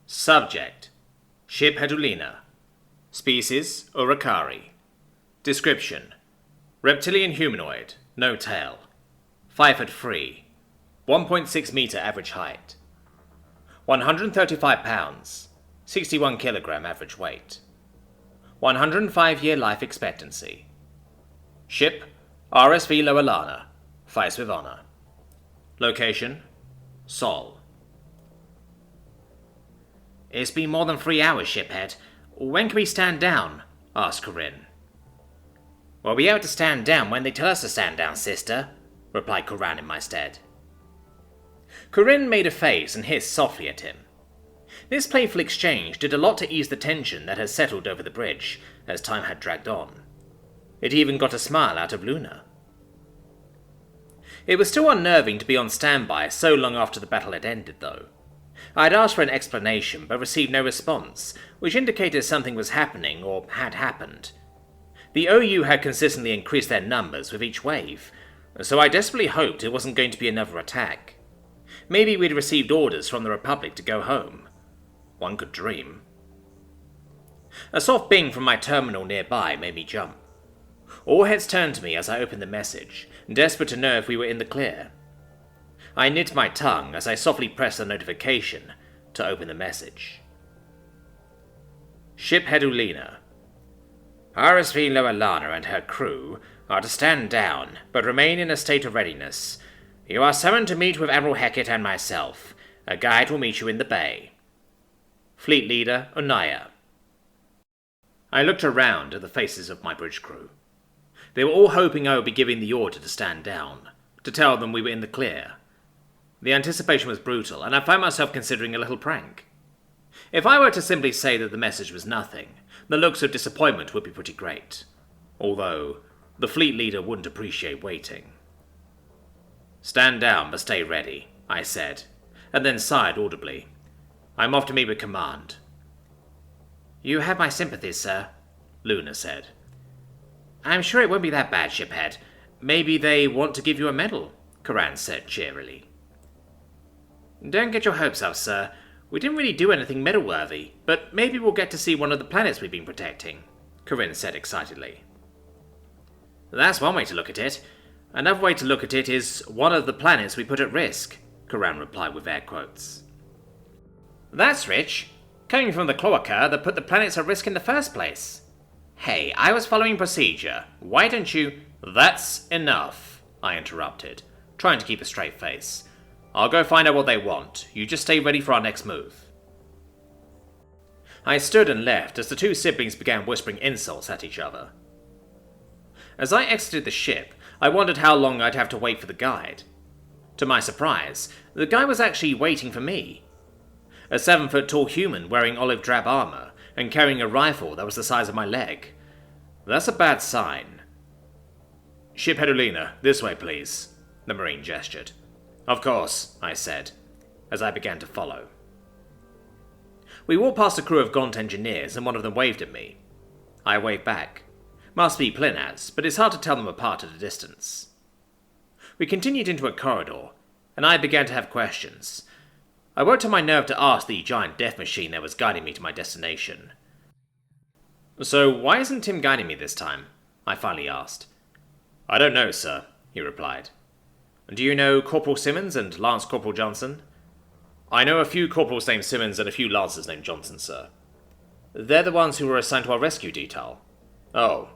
Subject: Ship Hedulina. Species: Urakari. Description: reptilian humanoid, no tail. 5 foot 3. 1.6 meter average height. 135 pounds. 61 kilogram average weight. 105-year life expectancy. Ship: RSV Loalana. Fights with honor. Location: Sol. It's been more than 3 hours, shiphead. When can we stand down? Asked Corinne. We'll be able to stand down when they tell us to stand down, sister, replied Corinne in my stead. Corinne made a face and hissed softly at him. This playful exchange did a lot to ease the tension that had settled over the bridge as time had dragged on. It even got a smile out of Luna. It was still unnerving to be on standby so long after the battle had ended, though. I had asked for an explanation but received no response, which indicated something was happening or had happened. The OU had consistently increased their numbers with each wave, so I desperately hoped it wasn't going to be another attack. Maybe we'd received orders from the Republic to go home. One could dream. A soft bing from my terminal nearby made me jump. All heads turned to me as I opened the message, desperate to know if we were in the clear. I knit my tongue as I softly pressed the notification to open the message. Ship Hedulina. RSV Loalana and her crew are to stand down, but remain in a state of readiness. You are summoned to meet with Admiral Hecat and myself. A guide will meet you in the bay. Fleet Leader Unaya. I looked around at the faces of my bridge crew. They were all hoping I would be giving the order to stand down, to tell them we were in the clear. The anticipation was brutal, and I found myself considering a little prank. If I were to simply say that the message was nothing, the looks of disappointment would be pretty great. Although, the fleet leader wouldn't appreciate waiting. Stand down, but stay ready, I said, and then sighed audibly. I'm off to meet with command. You have my sympathies, sir, Luna said. I'm sure it won't be that bad, shiphead. Maybe they want to give you a medal, Corinne said cheerily. Don't get your hopes up, sir. We didn't really do anything medal-worthy, but maybe we'll get to see one of the planets we've been protecting, Corinne said excitedly. That's one way to look at it. Another way to look at it is one of the planets we put at risk, Corinne replied with air quotes. That's rich. Coming from the cloaca that put the planets at risk in the first place. Hey, I was following procedure. Why don't you... That's enough, I interrupted, trying to keep a straight face. I'll go find out what they want. You just stay ready for our next move. I stood and left as the two siblings began whispering insults at each other. As I exited the ship, I wondered how long I'd have to wait for the guide. To my surprise, the guy was actually waiting for me. A 7-foot-tall human wearing olive drab armor and carrying a rifle that was the size of my leg. That's a bad sign. Ship Hedulina, this way please, the Marine gestured. Of course, I said, as I began to follow. We walked past a crew of gaunt engineers and one of them waved at me. I waved back. Must be Plinaz, but it's hard to tell them apart at a distance. We continued into a corridor, and I began to have questions. I worked on my nerve to ask the giant death machine that was guiding me to my destination. So why isn't Tim guiding me this time? I finally asked. I don't know, sir, he replied. Do you know Corporal Simmons and Lance Corporal Johnson? I know a few corporals named Simmons and a few lancers named Johnson, sir. They're the ones who were assigned to our rescue detail. Oh,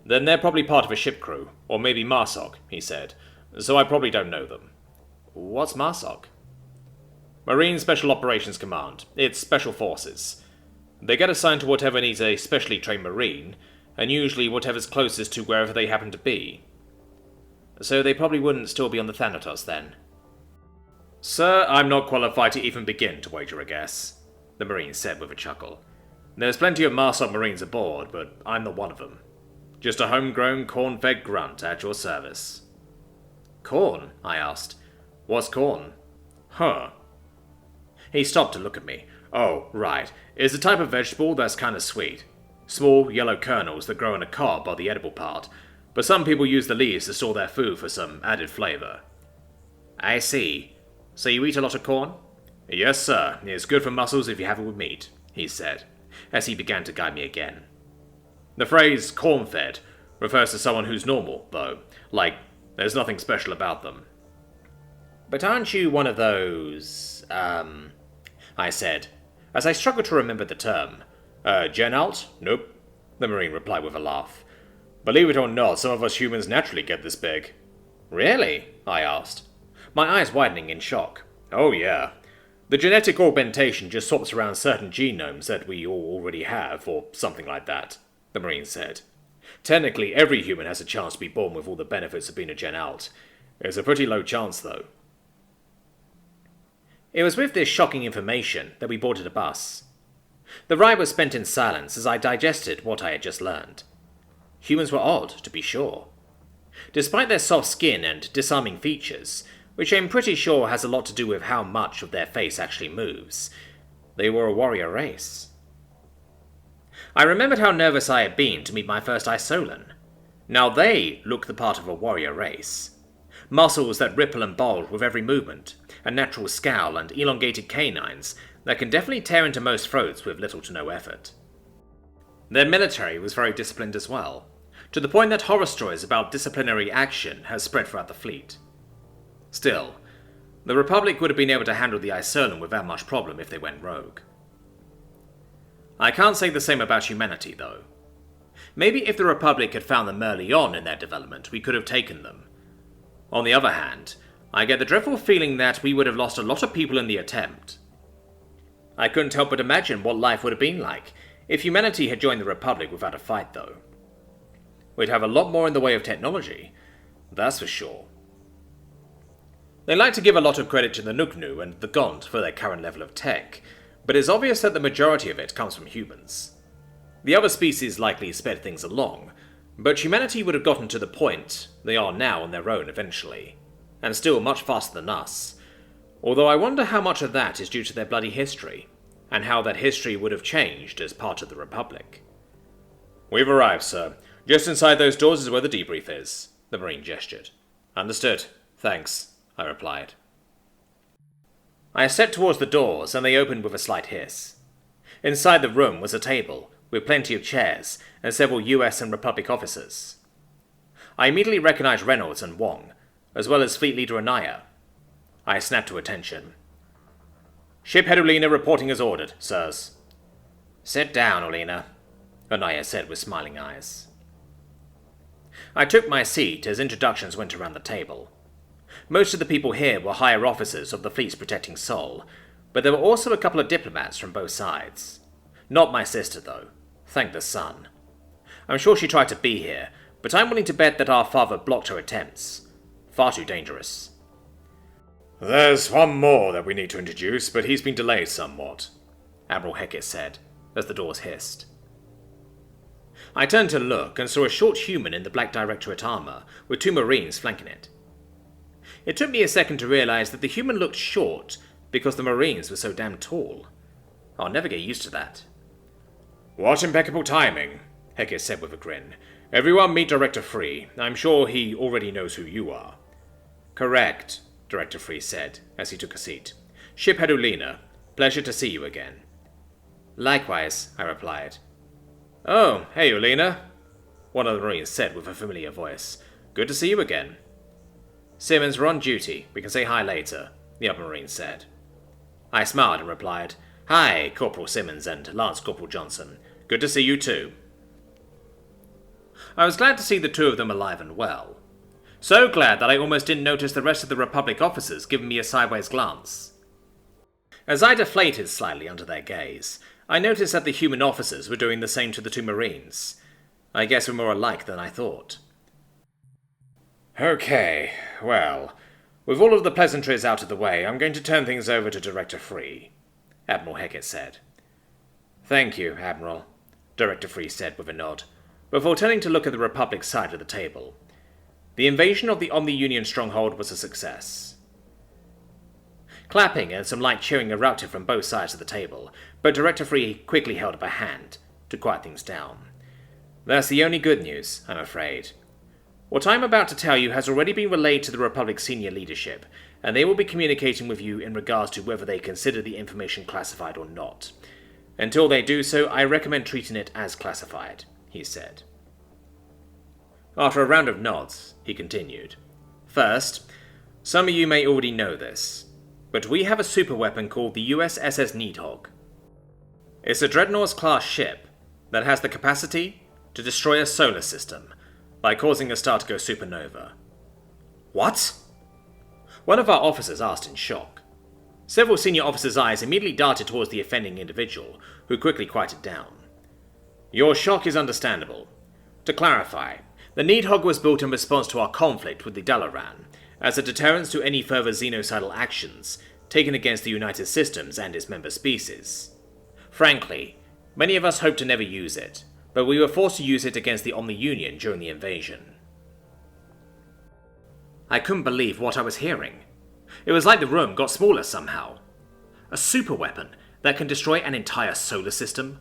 then they're probably part of a ship crew, or maybe MARSOC, he said, so I probably don't know them. What's MARSOC? Marine Special Operations Command. It's Special Forces. They get assigned to whatever needs a specially trained Marine, and usually whatever's closest to wherever they happen to be. So they probably wouldn't still be on the Thanatos then. Sir, I'm not qualified to even begin to wager a guess, the Marine said with a chuckle. There's plenty of MARSOC Marines aboard, but I'm not one of them. Just a homegrown, corn-fed grunt at your service. Corn? I asked. What's corn? Huh. He stopped to look at me. Oh, right. It's a type of vegetable that's kind of sweet. Small, yellow kernels that grow in a cob are the edible part, but some people use the leaves to store their food for some added flavor. I see. So you eat a lot of corn? Yes, sir. It's good for muscles if you have it with meat, he said, as he began to guide me again. The phrase corn-fed refers to someone who's normal, though. Like, there's nothing special about them. But aren't you one of those, I said, as I struggled to remember the term. Gen Alt? Nope, the Marine replied with a laugh. Believe it or not, some of us humans naturally get this big. Really? I asked, my eyes widening in shock. Oh yeah. The genetic augmentation just swaps around certain genomes that we all already have, or something like that, the Marine said. Technically, every human has a chance to be born with all the benefits of being a Gen Alt. It's a pretty low chance, though. It was with this shocking information that we boarded a bus. The ride was spent in silence as I digested what I had just learned. Humans were odd, to be sure. Despite their soft skin and disarming features, which I'm pretty sure has a lot to do with how much of their face actually moves, they were a warrior race. I remembered how nervous I had been to meet my first Isolan. Now they look the part of a warrior race. Muscles that ripple and bulge with every movement, a natural scowl and elongated canines that can definitely tear into most throats with little to no effort. Their military was very disciplined as well, to the point that horror stories about disciplinary action have spread throughout the fleet. Still, the Republic would have been able to handle the Isolan without much problem if they went rogue. I can't say the same about humanity, though. Maybe if the Republic had found them early on in their development, we could have taken them. On the other hand, I get the dreadful feeling that we would have lost a lot of people in the attempt. I couldn't help but imagine what life would have been like if humanity had joined the Republic without a fight, though. We'd have a lot more in the way of technology, that's for sure. They like to give a lot of credit to the Nuknu and the Gond for their current level of tech, but it's obvious that the majority of it comes from humans. The other species likely sped things along, but humanity would have gotten to the point they are now on their own eventually, and still much faster than us, although I wonder how much of that is due to their bloody history, and how that history would have changed as part of the Republic. We've arrived, sir. Just inside those doors is where the debrief is, the Marine gestured. Understood. Thanks, I replied. I stepped towards the doors, and they opened with a slight hiss. Inside the room was a table, with plenty of chairs, and several US and Republic officers. I immediately recognized Reynolds and Wong, as well as Fleet Leader Anaya. I snapped to attention. Ship Head Olina reporting as ordered, sirs. Sit down, Olina, Anaya said with smiling eyes. I took my seat as introductions went around the table. Most of the people here were higher officers of the fleet's protecting soul, but there were also a couple of diplomats from both sides. Not my sister, though. Thank the sun. I'm sure she tried to be here, but I'm willing to bet that our father blocked her attempts. Far too dangerous. There's one more that we need to introduce, but he's been delayed somewhat, Admiral Hackett said, as the doors hissed. I turned to look and saw a short human in the Black Directorate armor, with 2 Marines flanking it. It took me a second to realize that the human looked short because the Marines were so damn tall. I'll never get used to that. What impeccable timing, Hackett said with a grin. Everyone meet Director Free. I'm sure he already knows who you are. Correct, Director Free said, as he took a seat. Ship Head Olina, pleasure to see you again. Likewise, I replied. Oh, hey Olina, one of the Marines said with a familiar voice. Good to see you again. Simmons, we're on duty. We can say hi later, the other Marine said. I smiled and replied, Hi, Corporal Simmons and Lance Corporal Johnson. Good to see you too. I was glad to see the 2 of them alive and well. So glad that I almost didn't notice the rest of the Republic officers giving me a sideways glance. As I deflated slightly under their gaze, I noticed that the human officers were doing the same to the 2 Marines. I guess we're more alike than I thought. Okay, well, with all of the pleasantries out of the way, I'm going to turn things over to Director Free, Admiral Hackett said. Thank you, Admiral, Director Free said with a nod, before turning to look at the Republic's side of the table. The invasion of the Omni-Union stronghold was a success. Clapping and some light cheering erupted from both sides of the table, but Director Free quickly held up a hand to quiet things down. That's the only good news, I'm afraid. What I'm about to tell you has already been relayed to the Republic's senior leadership, and they will be communicating with you in regards to whether they consider the information classified or not. Until they do so, I recommend treating it as classified, he said. After a round of nods, he continued. First, some of you may already know this, but we have a superweapon called the USS Needhog. It's a Dreadnought-class ship that has the capacity to destroy a solar system by causing a star to go supernova. What? One of our officers asked in shock. Several senior officers' eyes immediately darted towards the offending individual, who quickly quieted down. Your shock is understandable. To clarify, the Needhog was built in response to our conflict with the Dalaran, as a deterrent to any further xenocidal actions taken against the United Systems and its member species. Frankly, many of us hoped to never use it, but we were forced to use it against the Omni-Union during the invasion. I couldn't believe what I was hearing. It was like the room got smaller somehow. A superweapon that can destroy an entire solar system,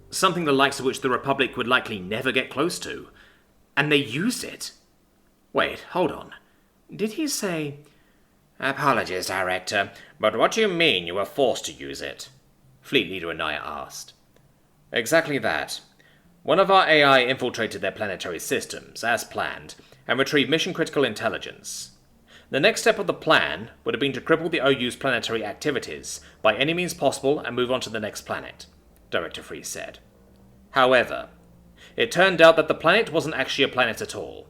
something the likes of which the Republic would likely never get close to, and they used it. Wait, hold on. Did he say... Apologies, Director, but what do you mean you were forced to use it? Fleet Leader Anaya asked. Exactly that. One of our AI infiltrated their planetary systems, as planned, and retrieved mission-critical intelligence. The next step of the plan would have been to cripple the OU's planetary activities by any means possible and move on to the next planet, Director Free said. However, it turned out that the planet wasn't actually a planet at all.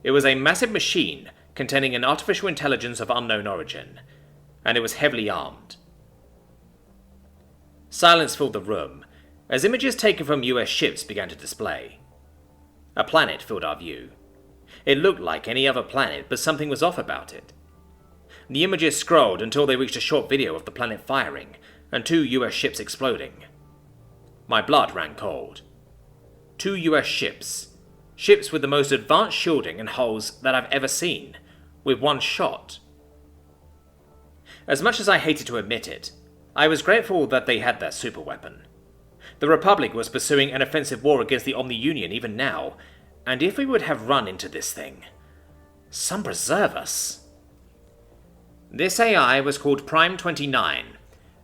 It was a massive machine containing an artificial intelligence of unknown origin, and it was heavily armed. Silence filled the room, as images taken from US ships began to display. A planet filled our view. It looked like any other planet, but something was off about it. The images scrolled until they reached a short video of the planet firing, and 2 US ships exploding. My blood ran cold. 2 US ships. Ships with the most advanced shielding and hulls that I've ever seen, with one shot. As much as I hated to admit it, I was grateful that they had that superweapon. The Republic was pursuing an offensive war against the Omni-Union even now, and if we would have run into this thing, some preserve us. This AI was called Prime 29,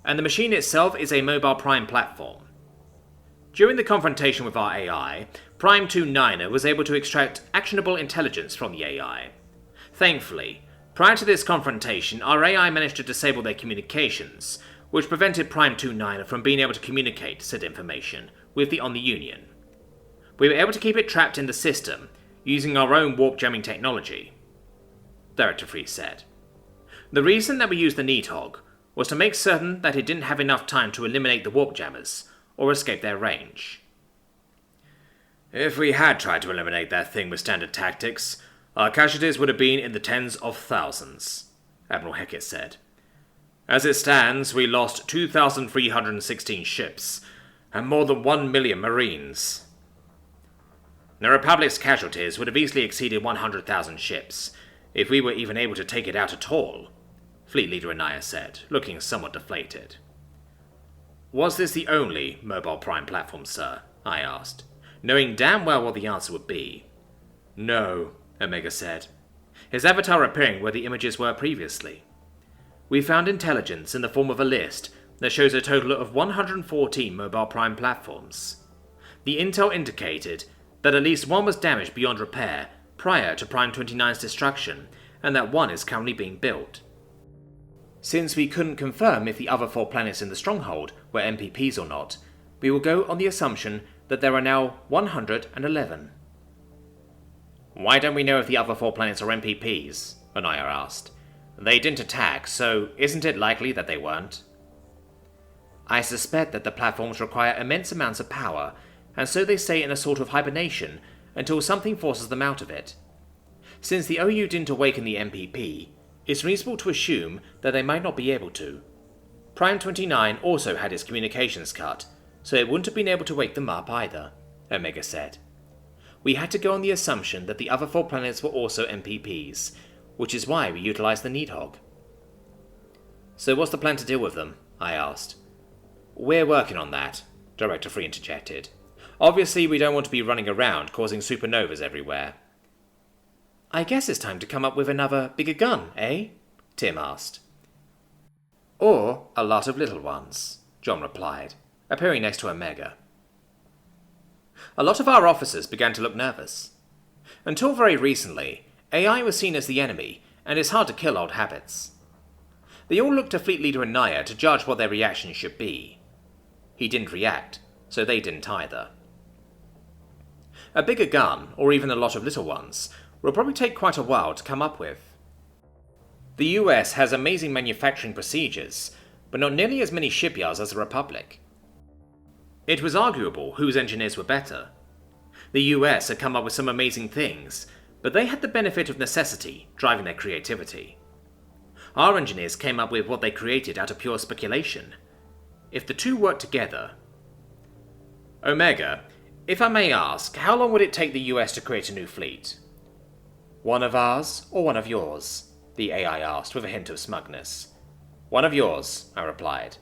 and the machine itself is a mobile Prime platform. During the confrontation with our AI, Prime 29er was able to extract actionable intelligence from the AI. Thankfully, prior to this confrontation, our AI managed to disable their communications, which prevented Prime 29er from being able to communicate said information with the Omni-Union. We were able to keep it trapped in the system, using our own warp jamming technology, Director Free said. The reason that we used the Needhog was to make certain that it didn't have enough time to eliminate the warp jammers, or escape their range. If we had tried to eliminate that thing with standard tactics, our casualties would have been in the tens of thousands, Admiral Hackett said. As it stands, we lost 2,316 ships, and more than 1 million Marines. The Republic's casualties would have easily exceeded 100,000 ships, if we were even able to take it out at all, Fleet Leader Anaya said, looking somewhat deflated. Was this the only mobile Prime platform, sir? I asked, knowing damn well what the answer would be. No, Omega said, his avatar appearing where the images were previously. We found intelligence in the form of a list that shows a total of 114 mobile Prime platforms. The intel indicated that at least one was damaged beyond repair prior to Prime 29's destruction, and that one is currently being built. Since we couldn't confirm if the other 4 planets in the Stronghold were MPPs or not, we will go on the assumption that there are now 111. Why don't we know if the other 4 planets are MPPs? Anaya asked. They didn't attack, so isn't it likely that they weren't? I suspect that the platforms require immense amounts of power, and so they stay in a sort of hibernation until something forces them out of it. Since the OU didn't awaken the MPP, it's reasonable to assume that they might not be able to. Prime 29 also had its communications cut, so it wouldn't have been able to wake them up either, Omega said. We had to go on the assumption that the other 4 planets were also MPPs, which is why we utilized the Needhog. So what's the plan to deal with them? I asked. We're working on that, Director Free interjected. Obviously we don't want to be running around causing supernovas everywhere. I guess it's time to come up with another bigger gun, eh? Tim asked. Or a lot of little ones, John replied, appearing next to Omega. A lot of our officers began to look nervous. Until very recently, AI was seen as the enemy, and it's hard to kill old habits. They all looked to Fleet Leader Anaya to judge what their reaction should be. He didn't react, so they didn't either. A bigger gun, or even a lot of little ones, will probably take quite a while to come up with. The US has amazing manufacturing procedures, but not nearly as many shipyards as the Republic. It was arguable whose engineers were better. The US had come up with some amazing things, but they had the benefit of necessity driving their creativity. Our engineers came up with what they created out of pure speculation. If the two worked together... Omega, if I may ask, how long would it take the US to create a new fleet? One of ours, or one of yours? The AI asked with a hint of smugness. One of yours, I replied.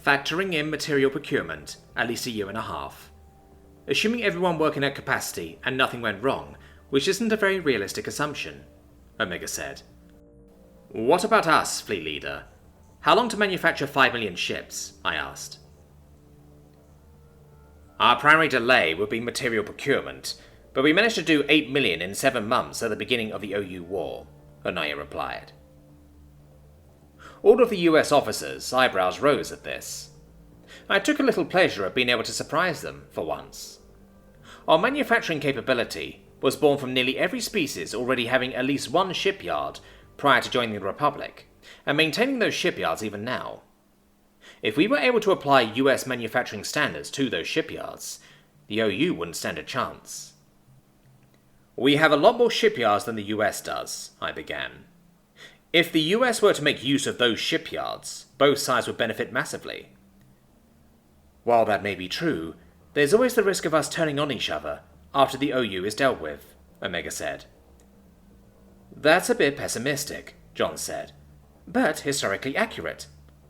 Factoring in material procurement, at least a year and a half. Assuming everyone working at capacity and nothing went wrong, which isn't a very realistic assumption, Omega said. What about us, Fleet Leader? How long to manufacture 5 million ships? I asked. Our primary delay would be material procurement, but we managed to do 8 million in 7 months at the beginning of the OU war, Anaya replied. All of the US officers' eyebrows rose at this. I took a little pleasure at being able to surprise them, for once. Our manufacturing capability was born from nearly every species already having at least one shipyard prior to joining the Republic, and maintaining those shipyards even now. If we were able to apply US manufacturing standards to those shipyards, the OU wouldn't stand a chance. We have a lot more shipyards than the US does, I began. If the US were to make use of those shipyards, both sides would benefit massively. While that may be true, there's always the risk of us turning on each other after the OU is dealt with, Omega said. That's a bit pessimistic, John said, but historically accurate,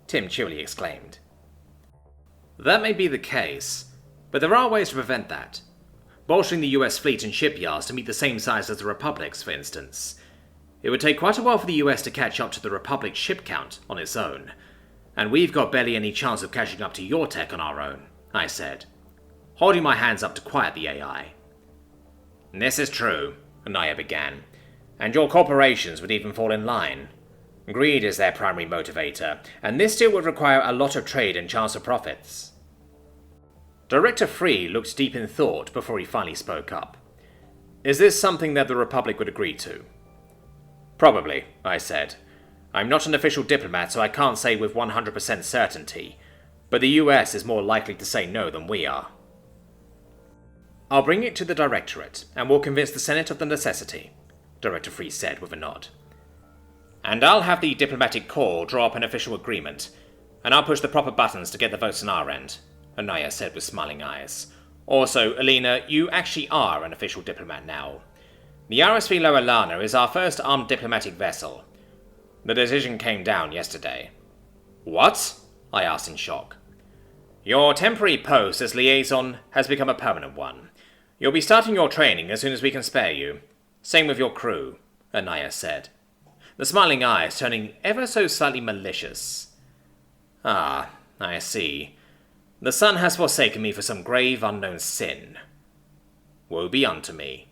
Tim cheerily exclaimed. That may be the case, but there are ways to prevent that. Bolstering the US fleet and shipyards to meet the same size as the Republic's, for instance. It would take quite a while for the US to catch up to the Republic's ship count on its own, and we've got barely any chance of catching up to your tech on our own, I said, holding my hands up to quiet the AI. This is true, Anaya began, and your corporations would even fall in line. Greed is their primary motivator, and this deal would require a lot of trade and chance of profits. Director Free looked deep in thought before he finally spoke up. Is this something that the Republic would agree to? Probably, I said. I'm not an official diplomat, so I can't say with 100% certainty, but the US is more likely to say no than we are. I'll bring it to the Directorate, and we'll convince the Senate of the necessity, Director Free said with a nod. And I'll have the diplomatic corps draw up an official agreement, and I'll push the proper buttons to get the votes on our end, Anaya said with smiling eyes. Also, Alina, you actually are an official diplomat now. The RSV Loelana is our first armed diplomatic vessel. The decision came down yesterday. What? I asked in shock. Your temporary post as liaison has become a permanent one. You'll be starting your training as soon as we can spare you. Same with your crew, Anaya said, the smiling eyes turning ever so slightly malicious. Ah, I see. The sun has forsaken me for some grave unknown sin. Woe be unto me.